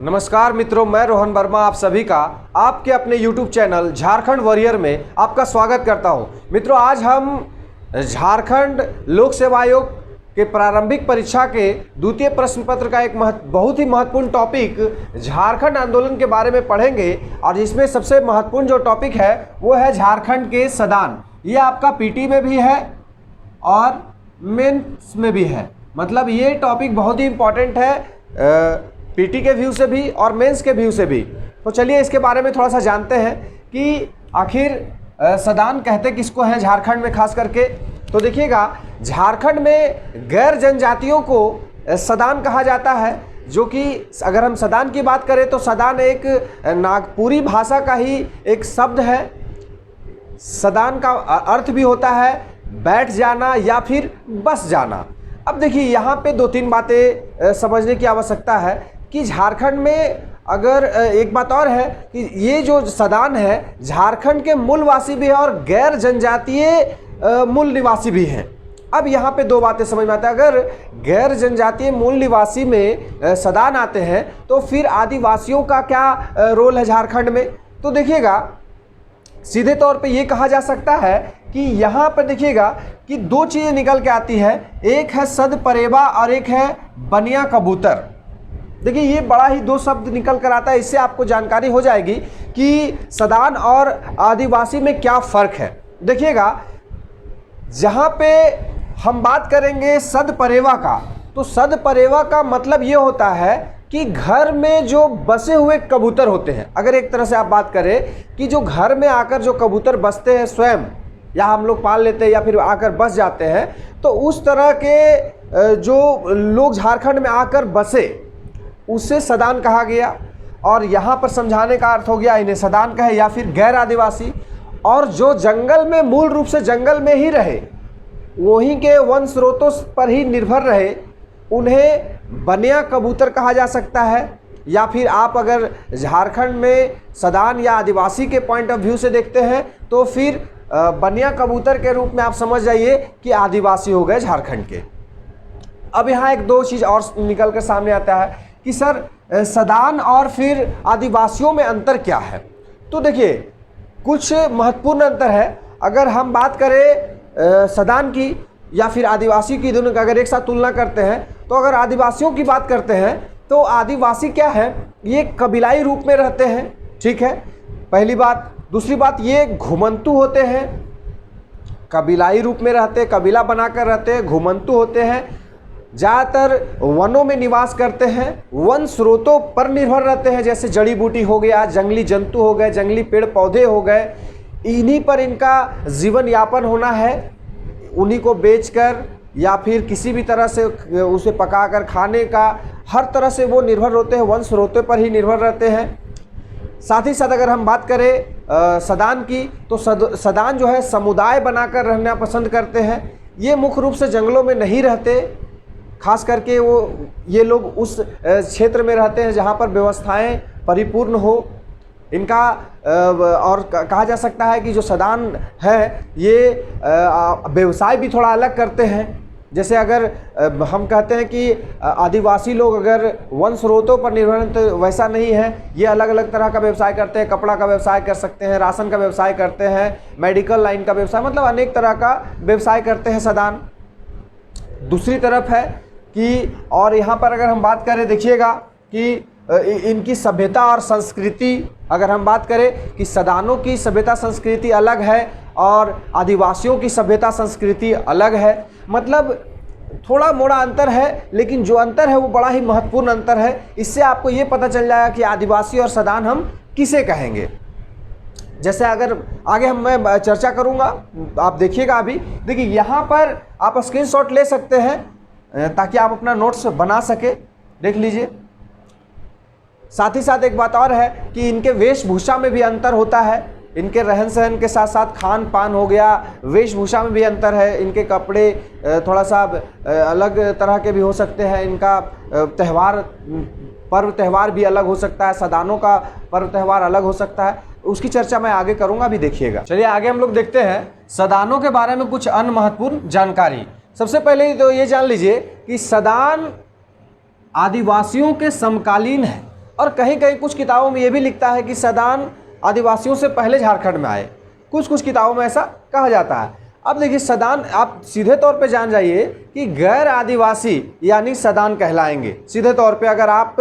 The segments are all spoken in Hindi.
नमस्कार मित्रों, मैं रोहन वर्मा आप सभी का आपके अपने YouTube चैनल झारखंड वॉरियर में आपका स्वागत करता हूं। मित्रों, आज हम झारखंड लोक सेवा आयोग के प्रारंभिक परीक्षा के द्वितीय प्रश्न पत्र का एक बहुत ही महत्वपूर्ण टॉपिक झारखंड आंदोलन के बारे में पढ़ेंगे। और इसमें सबसे महत्वपूर्ण जो टॉपिक है वो है झारखंड के सदान। ये आपका पीटी में भी है और मेंस में भी है, मतलब ये टॉपिक बहुत ही इम्पोर्टेंट है पीटी के व्यू से भी और मेंस के व्यू से भी। तो चलिए इसके बारे में थोड़ा सा जानते हैं कि आखिर सदान कहते किसको हैं झारखंड में खास करके। तो देखिएगा, झारखंड में गैर जनजातियों को सदान कहा जाता है, जो कि अगर हम सदान की बात करें तो सदान एक नागपुरी भाषा का ही एक शब्द है। सदान का अर्थ भी होता है बैठ जाना या फिर बस जाना। अब देखिए, यहाँ पे दो तीन बातें समझने की आवश्यकता है कि झारखंड में अगर एक बात और है कि ये जो सदान है झारखंड के मूलवासी भी है और गैर जनजातीय मूल निवासी भी हैं। अब यहाँ पे दो बातें समझ में आती है। अगर गैर जनजातीय मूल निवासी में सदान आते हैं तो फिर आदिवासियों का क्या रोल है झारखंड में। तो देखिएगा, सीधे तौर पे ये कहा जा सकता है कि यहाँ पर देखिएगा कि दो चीज़ें निकल के आती है, एक है सद परेवा और एक है बनिया कबूतर। देखिए, ये बड़ा ही दो शब्द निकल कर आता है, इससे आपको जानकारी हो जाएगी कि सदान और आदिवासी में क्या फ़र्क है। देखिएगा, जहाँ पे हम बात करेंगे सद परेवा का, तो सद परेवा का मतलब ये होता है कि घर में जो बसे हुए कबूतर होते हैं। अगर एक तरह से आप बात करें कि जो घर में आकर जो कबूतर बसते हैं स्वयं, या हम लोग पाल लेते हैं या फिर आकर बस जाते हैं, तो उस तरह के जो लोग झारखंड में आकर बसे उसे सदान कहा गया। और यहाँ पर समझाने का अर्थ हो गया इन्हें सदान कहे या फिर गैर आदिवासी। और जो जंगल में मूल रूप से जंगल में ही रहे, वहीं के वन स्रोतों पर ही निर्भर रहे, उन्हें बनिया कबूतर कहा जा सकता है। या फिर आप अगर झारखंड में सदान या आदिवासी के पॉइंट ऑफ व्यू से देखते हैं तो फिर बनिया कबूतर के रूप में आप समझ जाइए कि आदिवासी हो गए झारखंड के। अब यहाँ एक दो चीज़ और निकल कर सामने आता है कि सर सदान और फिर आदिवासियों में अंतर क्या है। तो देखिए, कुछ महत्वपूर्ण अंतर है। अगर हम बात करें सदान की या फिर आदिवासी की, दोनों का अगर एक साथ तुलना करते हैं, तो अगर आदिवासियों की बात करते हैं तो आदिवासी क्या है, ये कबीलाई रूप में रहते हैं, ठीक है, पहली बात। दूसरी बात, ये घुमंतु होते हैं, कबीलाई रूप में रहते हैं, कबीला बनाकर रहते हैं, घुमंतु होते हैं, ज़्यादातर वनों में निवास करते हैं, वन स्रोतों पर निर्भर रहते हैं, जैसे जड़ी बूटी हो गया, जंगली जंतु हो गए, जंगली पेड़ पौधे हो गए, इन्हीं पर इनका जीवन यापन होना है। उन्हीं को बेचकर या फिर किसी भी तरह से उसे पकाकर खाने का हर तरह से वो निर्भर होते हैं, वन स्रोतों पर ही निर्भर रहते हैं। साथ ही साथ अगर हम बात करें सदान की, तो सदान जो है समुदाय बनाकर रहना पसंद करते हैं। ये मुख्य रूप से जंगलों में नहीं रहते, खास करके ये लोग उस क्षेत्र में रहते हैं जहाँ पर व्यवस्थाएं परिपूर्ण हो इनका। और कहा जा सकता है कि जो सदान है ये व्यवसाय भी थोड़ा अलग करते हैं। जैसे अगर हम कहते हैं कि आदिवासी लोग अगर वन स्रोतों पर निर्भर हैं, तो वैसा नहीं है। ये अलग अलग तरह का व्यवसाय करते हैं, कपड़ा का व्यवसाय कर सकते हैं, राशन का व्यवसाय करते हैं, मेडिकल लाइन का व्यवसाय, मतलब अनेक तरह का व्यवसाय करते हैं सदान। दूसरी तरफ है कि, और यहाँ पर अगर हम बात करें, देखिएगा कि इनकी सभ्यता और संस्कृति, अगर हम बात करें कि सदानों की सभ्यता संस्कृति अलग है और आदिवासियों की सभ्यता संस्कृति अलग है। मतलब थोड़ा मोड़ा अंतर है, लेकिन जो अंतर है वो बड़ा ही महत्वपूर्ण अंतर है। इससे आपको ये पता चल जाएगा कि आदिवासी और सदान हम किसे कहेंगे। जैसे अगर आगे मैं चर्चा करूँगा, आप देखिएगा। अभी देखिए, यहाँ पर आप स्क्रीनशॉट ले सकते हैं ताकि आप अपना नोट्स बना सके, देख लीजिए। साथ ही साथ एक बात और है कि इनके वेशभूषा में भी अंतर होता है। इनके रहन सहन के साथ साथ खान पान हो गया, वेशभूषा में भी अंतर है। इनके कपड़े थोड़ा सा अलग तरह के भी हो सकते हैं। इनका पर्व त्यौहार भी अलग हो सकता है, सदानों का पर्व त्यौहार अलग हो सकता है। उसकी चर्चा मैं आगे करूंगा, अभी देखिएगा। चलिए आगे हम लोग देखते हैं सदानों के बारे में कुछ अन्य महत्वपूर्ण जानकारी। सबसे पहले तो ये जान लीजिए कि सदान आदिवासियों के समकालीन है और कहीं कहीं कुछ किताबों में ये भी लिखता है कि सदान आदिवासियों से पहले झारखंड में आए, कुछ कुछ किताबों में ऐसा कहा जाता है। अब देखिए सदान आप सीधे तौर पे जान जाइए कि गैर आदिवासी यानी सदान कहलाएंगे सीधे तौर पे। अगर आप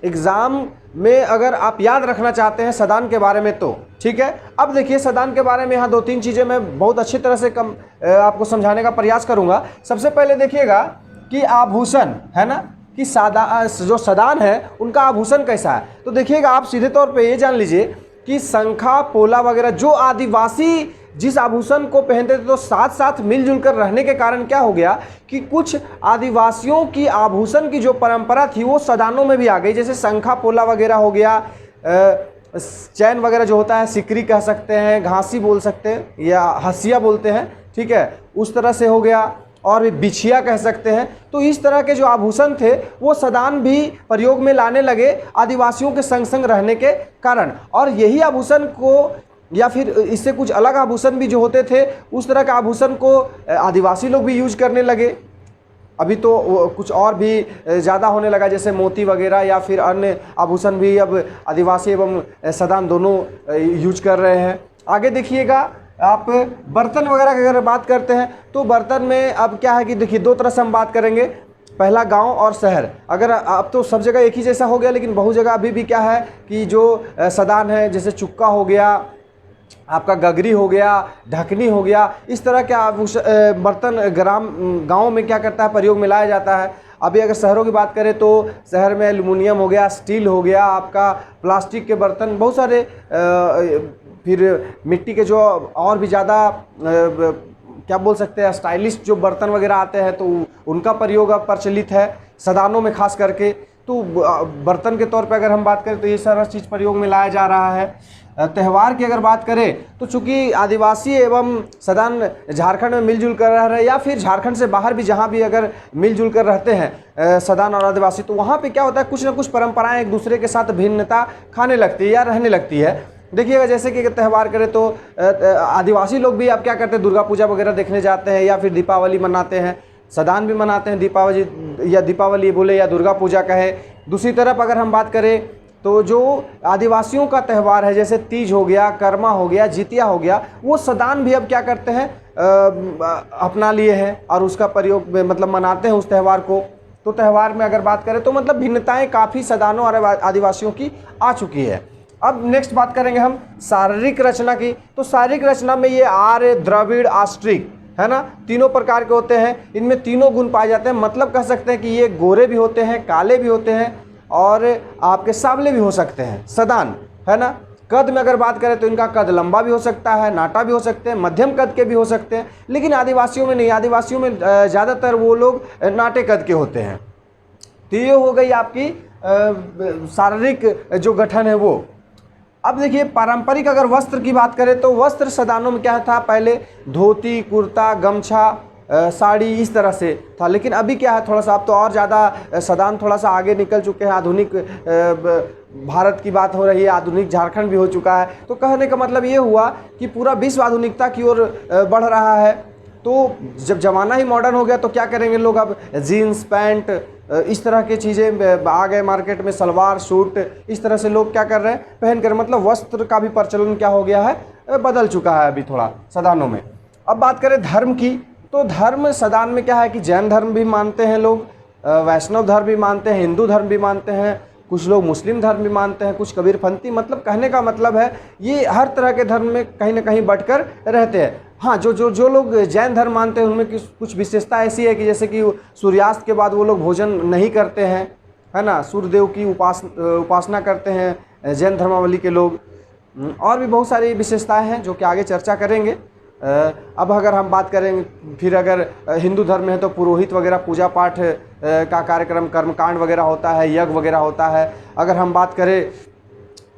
एग्ज़ाम में अगर आप याद रखना चाहते हैं सदान के बारे में तो ठीक है। अब देखिए सदान के बारे में यहाँ 2-3 चीज़ें मैं बहुत अच्छी तरह से आपको समझाने का प्रयास करूँगा। सबसे पहले देखिएगा कि आभूषण है ना, कि जो सदान है उनका आभूषण कैसा है। तो देखिएगा आप सीधे तौर पे ये जान लीजिए कि शंखा पोला वगैरह जो आदिवासी जिस आभूषण को पहनते थे, तो साथ साथ मिलजुल कर रहने के कारण क्या हो गया कि कुछ आदिवासियों की आभूषण की जो परंपरा थी वो सदानों में भी आ गई। जैसे शंखा पोला वगैरह हो गया, चैन वगैरह जो होता है, सिकरी कह सकते हैं, घासी बोल सकते हैं या हसिया बोलते हैं, ठीक है, उस तरह से हो गया, और बिछिया कह सकते हैं। तो इस तरह के जो आभूषण थे वो सदान भी प्रयोग में लाने लगे आदिवासियों के संग संग रहने के कारण। और यही आभूषण को या फिर इससे कुछ अलग आभूषण भी जो होते थे उस तरह के आभूषण को आदिवासी लोग भी यूज करने लगे। अभी तो कुछ और भी ज़्यादा होने लगा, जैसे मोती वगैरह या फिर अन्य आभूषण भी अब आदिवासी एवं सदान दोनों यूज कर रहे हैं। आगे देखिएगा आप बर्तन वगैरह की अगर बात करते हैं तो बर्तन में अब क्या है कि देखिए 2 तरह से हम बात करेंगे, पहला गांव और शहर। अगर अब तो सब जगह एक ही जैसा हो गया, लेकिन बहु जगह अभी भी क्या है कि जो सदान है, जैसे चुक्का हो गया, आपका गगरी हो गया, ढकनी हो गया, इस तरह के बर्तन गांव में क्या करता है, प्रयोग में लाया जाता है। अभी अगर शहरों की बात करें तो शहर में एल्युमिनियम हो गया, स्टील हो गया, आपका प्लास्टिक के बर्तन, बहुत सारे फिर मिट्टी के जो और भी ज़्यादा क्या बोल सकते हैं स्टाइलिश जो बर्तन वगैरह आते हैं तो उनका प्रयोग अब प्रचलित है सदानों में खास करके। तो बर्तन के तौर पे अगर हम बात करें तो ये सारा चीज़ प्रयोग में लाया जा रहा है। त्यौहार की अगर बात करें तो चूँकि आदिवासी एवं सदान झारखंड में मिलजुल कर रह रहे हैं, या फिर झारखंड से बाहर भी जहाँ भी अगर मिलजुल कर रहते हैं सदान और आदिवासी, तो वहाँ पे क्या होता है, कुछ ना कुछ परंपराएं एक दूसरे के साथ भिन्नता खाने लगती है या रहने लगती है। देखिएगा जैसे कि त्यौहार करें तो आदिवासी लोग भी अब क्या करते हैं, दुर्गा पूजा वगैरह देखने जाते हैं या फिर दीपावली मनाते हैं, सदान भी मनाते हैं दीपावली बोले या दुर्गा पूजा कहे। दूसरी तरफ अगर हम बात करें तो जो आदिवासियों का त्यौहार है, जैसे तीज हो गया, कर्मा हो गया, जितिया हो गया, वो सदान भी अब क्या करते हैं अपना लिए हैं और उसका प्रयोग मतलब मनाते हैं उस त्यौहार को। तो त्यौहार में अगर बात करें तो मतलब भिन्नताएं काफ़ी सदानों और आदिवासियों की आ चुकी है। अब नेक्स्ट बात करेंगे हम शारीरिक रचना की। तो शारीरिक रचना में ये आर्य, द्रविड़, आस्ट्रिक है ना, तीनों प्रकार के होते हैं। इनमें तीनों गुण पाए जाते हैं। मतलब कह सकते हैं कि ये गोरे भी होते हैं, काले भी होते हैं और आपके सांवले भी हो सकते हैं सदान, है ना। कद में अगर बात करें तो इनका कद लंबा भी हो सकता है, नाटा भी हो सकते हैं, मध्यम कद के भी हो सकते हैं, लेकिन आदिवासियों में नहीं। आदिवासियों में ज़्यादातर वो लोग नाटे कद के होते हैं। तो ये हो गई आपकी शारीरिक जो गठन है वो। अब देखिए पारंपरिक अगर वस्त्र की बात करें तो वस्त्र सदानों में क्या था, पहले धोती, कुर्ता, गमछा, साड़ी इस तरह से था, लेकिन अभी क्या है थोड़ा सा अब तो और ज़्यादा सदान थोड़ा सा आगे निकल चुके हैं। आधुनिक भारत की बात हो रही है, आधुनिक झारखंड भी हो चुका है। तो कहने का मतलब ये हुआ कि पूरा विश्व आधुनिकता की ओर बढ़ रहा है। तो जब ज़माना ही मॉडर्न हो गया तो क्या करेंगे लोग, अब जीन्स पैंट इस तरह की चीज़ें आ गए मार्केट में, सलवार सूट इस तरह से लोग क्या कर रहे हैं पहन कर, मतलब वस्त्र का भी प्रचलन क्या हो गया है, बदल चुका है अभी थोड़ा सदानों में। अब बात करें धर्म की, तो धर्म सदान में क्या है कि जैन धर्म भी मानते हैं लोग, वैष्णव धर्म भी मानते हैं, हिंदू धर्म भी मानते हैं, कुछ लोग मुस्लिम धर्म भी मानते हैं, कुछ कबीरपंथी। मतलब कहने का मतलब है ये हर तरह के धर्म में कहीं ना कहीं बंटकर रहते हैं। हाँ, जो लोग जैन धर्म मानते हैं उनमें कुछ विशेषता ऐसी है कि जैसे कि सूर्यास्त के बाद वो लोग भोजन नहीं करते हैं, है ना, सूर्यदेव की उपासना करते हैं जैन धर्मावली के लोग। और भी बहुत सारी विशेषताएं हैं जो कि आगे चर्चा करेंगे। अब अगर हम बात करें फिर अगर हिंदू धर्म में है तो पुरोहित वगैरह पूजा पाठ का कार्यक्रम, कर्मकांड वगैरह होता है, यज्ञ वगैरह होता है। अगर हम बात करें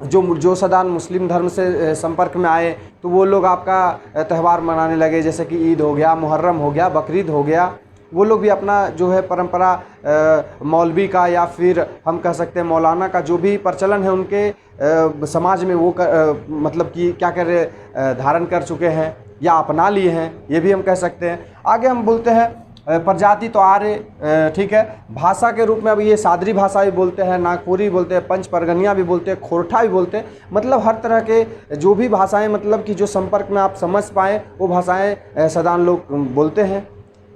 जो सदान मुस्लिम धर्म से संपर्क में आए तो वो लोग आपका त्यौहार मनाने लगे, जैसे कि ईद हो गया, मुहर्रम हो गया, बकरीद हो गया। वो लोग भी अपना जो है परंपरा मौलवी का या फिर हम कह सकते हैं मौलाना का जो भी प्रचलन है उनके समाज में वो मतलब कि क्या कर रहे धारण कर चुके हैं या अपना लिए हैं, ये भी हम कह सकते हैं। आगे हम बोलते हैं प्रजाति तो आर्य, ठीक है। भाषा के रूप में अब ये सादरी भाषा भी बोलते हैं, नागपुरी बोलते हैं, पंच परगनिया भी बोलते हैं, खोरठा भी बोलते हैं। मतलब हर तरह के जो भी भाषाएं मतलब कि जो संपर्क में आप समझ पाएँ वो भाषाएं सदान लोग बोलते हैं,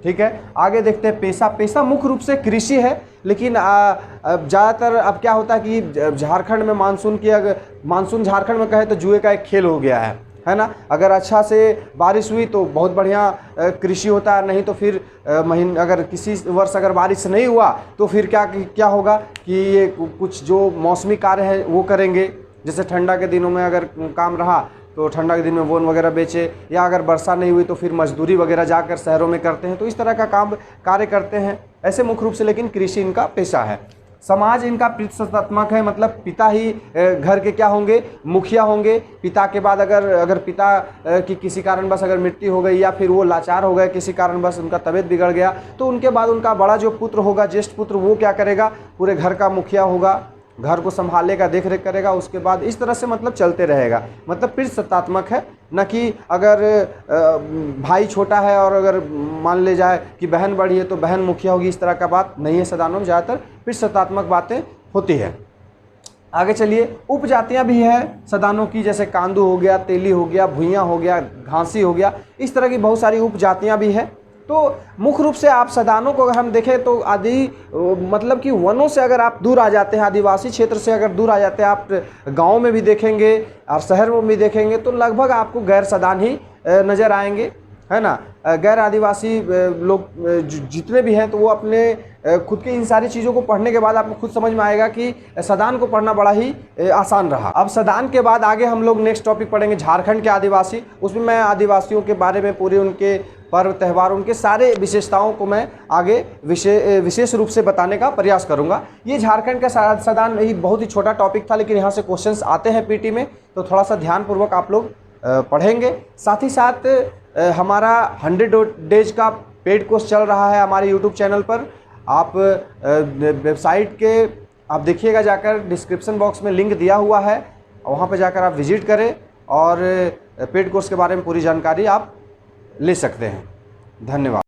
ठीक है। आगे देखते हैं पेशा मुख्य रूप से कृषि है, लेकिन ज़्यादातर अब क्या होता है कि झारखंड में मानसून झारखंड में कहे तो जुए का एक खेल हो गया है ना। अगर अच्छा से बारिश हुई तो बहुत बढ़िया कृषि होता है, नहीं तो फिर अगर किसी वर्ष अगर बारिश नहीं हुआ तो फिर क्या होगा कि ये कुछ जो मौसमी कार्य है वो करेंगे। जैसे ठंडा के दिनों में अगर काम रहा तो ठंडा के दिन में बोन वगैरह बेचे, या अगर वर्षा नहीं हुई तो फिर मजदूरी वगैरह जाकर शहरों में करते हैं, तो इस तरह का कार्य करते हैं ऐसे मुख्य रूप से। लेकिन कृषि इनका पेशा है। समाज इनका प्रतिष्ठात्मक है, मतलब पिता ही घर के क्या होंगे, मुखिया होंगे। पिता के बाद अगर पिता की किसी कारणवश अगर मृत्यु हो गई या फिर वो लाचार हो गए, किसी कारणवश उनका तबीयत बिगड़ गया, तो उनके बाद उनका बड़ा जो पुत्र होगा, ज्येष्ठ पुत्र, वो क्या करेगा, पूरे घर का मुखिया होगा, घर को संभालेगा, देख रेख करेगा। उसके बाद इस तरह से मतलब चलते रहेगा। मतलब प्रतिष्ठात्मक है, न कि अगर भाई छोटा है और अगर मान ले जाए कि बहन बड़ी है तो बहन मुखिया होगी, इस तरह का बात नहीं है। सदानों में ज़्यादातर प्रतिष्ठात्मक बातें होती है। आगे चलिए, उपजातियाँ भी हैं सदानों की, जैसे कांदू हो गया, तेली हो गया, भुइयाँ हो गया, घासी हो गया, इस तरह की बहुत सारी उपजातियाँ भी हैं। तो मुख्य रूप से आप सदानों को अगर हम देखें तो मतलब कि वनों से अगर आप दूर आ जाते हैं, आदिवासी क्षेत्र से अगर दूर आ जाते हैं, आप गांव में भी देखेंगे और शहर में भी देखेंगे तो लगभग आपको गैर सदान ही नज़र आएंगे, है ना। गैर आदिवासी लोग जितने भी हैं तो वो अपने खुद की इन सारी चीज़ों को पढ़ने के बाद आपको खुद समझ में आएगा कि सदान को पढ़ना बड़ा ही आसान रहा। अब सदान के बाद आगे हम लोग नेक्स्ट टॉपिक पढ़ेंगे झारखंड के आदिवासी। उसमें मैं आदिवासियों के बारे में पूरे उनके पर्व त्यौहार, उनके सारे विशेषताओं को मैं आगे विशेष रूप से बताने का प्रयास करूंगा। ये झारखंड का सदान ही बहुत ही छोटा टॉपिक था, लेकिन यहाँ से क्वेश्चंस आते हैं पीटी में, तो थोड़ा सा ध्यानपूर्वक आप लोग पढ़ेंगे। साथ ही साथ हमारा 100 डेज का पेड कोर्स चल रहा है हमारे यूट्यूब चैनल पर। आप वेबसाइट के आप देखिएगा जाकर, डिस्क्रिप्शन बॉक्स में लिंक दिया हुआ है, वहाँ पर जाकर आप विजिट करें और पेड कोर्स के बारे में पूरी जानकारी आप ले सकते हैं। धन्यवाद।